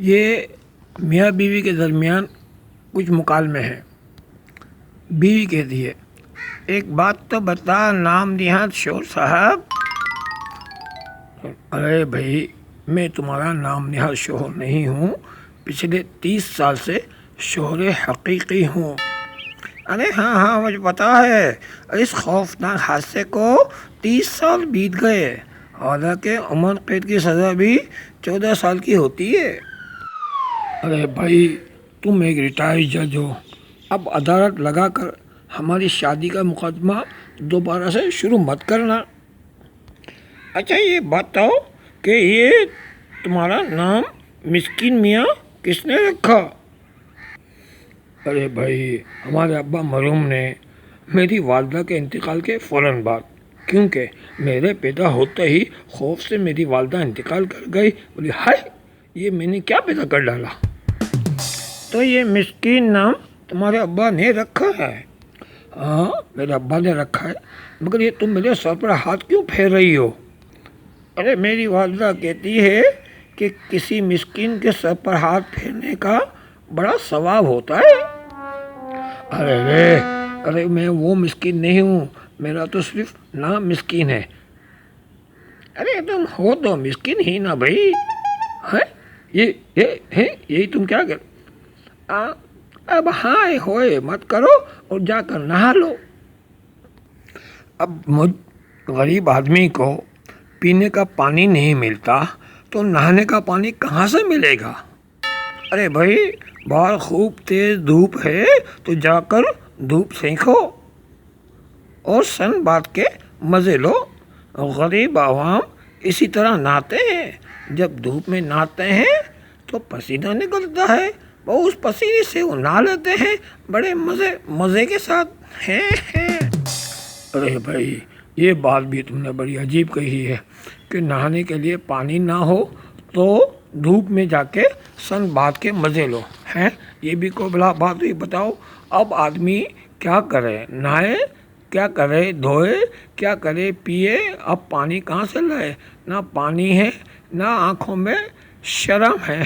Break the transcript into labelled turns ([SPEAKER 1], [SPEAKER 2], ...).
[SPEAKER 1] یہ میاں بیوی کے درمیان کچھ مکالمے ہیں۔ بیوی کہتی ہے، ایک بات تو بتا نام نہاد شوہر صاحب۔ ارے بھائی، میں تمہارا نام نہاد شوہر نہیں ہوں، پچھلے 30 سال سے شوہر حقیقی ہوں۔ ارے ہاں مجھے پتا ہے، اس خوفناک حادثے کو 30 سال بیت گئے، حالانکہ عمر قید کی سزا بھی 14 سال کی ہوتی ہے۔ ارے بھائی، تم ایک ریٹائرڈ جج ہو، اب عدالت لگا کر ہماری شادی کا مقدمہ دوبارہ سے شروع مت کرنا۔ اچھا یہ بتاؤ کہ یہ تمہارا نام مسکین میاں کس نے رکھا؟ ارے بھائی، ہمارے ابا مرحوم نے میری والدہ کے انتقال کے فوراً بعد، کیونکہ میرے پیدا ہوتے ہی خوف سے میری والدہ انتقال کر گئی، بولی ہائے یہ میں نے کیا پیدا کر ڈالا۔ تو یہ مسکین نام تمہارے ابا نے رکھا ہے؟ ہاں میرے ابا نے رکھا ہے، مگر یہ تم میرے سر پر ہاتھ کیوں پھیر رہی ہو؟ ارے میری والدہ کہتی ہے کہ کسی مسکین کے سر پر ہاتھ پھیرنے کا بڑا ثواب ہوتا ہے۔ ارے میں وہ مسکین نہیں ہوں، میرا تو صرف نام مسکین ہے۔ ارے تم ہو تو مسکین ہی نا بھائی۔ یہی تم کیا کر اب ہائے ہوئے مت کرو اور جا کر نہا لو۔ اب مجھ غریب آدمی کو پینے کا پانی نہیں ملتا تو نہانے کا پانی کہاں سے ملے گا؟ ارے بھائی، باہر خوب تیز دھوپ ہے تو جا کر دھوپ سینکو اور سن بات کے مزے لو۔ غریب عوام اسی طرح نہاتے ہیں، جب دھوپ میں نہاتے ہیں تو پسینہ نکلتا ہے، وہ اس پسینے سے وہ نہا لیتے ہیں بڑے مزے کے ساتھ۔ ارے بھائی، یہ بات بھی تم نے بڑی عجیب کہی ہے کہ نہانے کے لیے پانی نہ ہو تو دھوپ میں جا کے سن بات کے مزے لو ہیں، یہ بھی کوئی بلا بات ہوئی؟ بتاؤ اب آدمی کیا کرے، نہائے کیا کرے، دھوئے کیا کرے، پیے اب پانی کہاں سے لائے؟ نہ پانی ہے نہ آنکھوں میں شرم ہے۔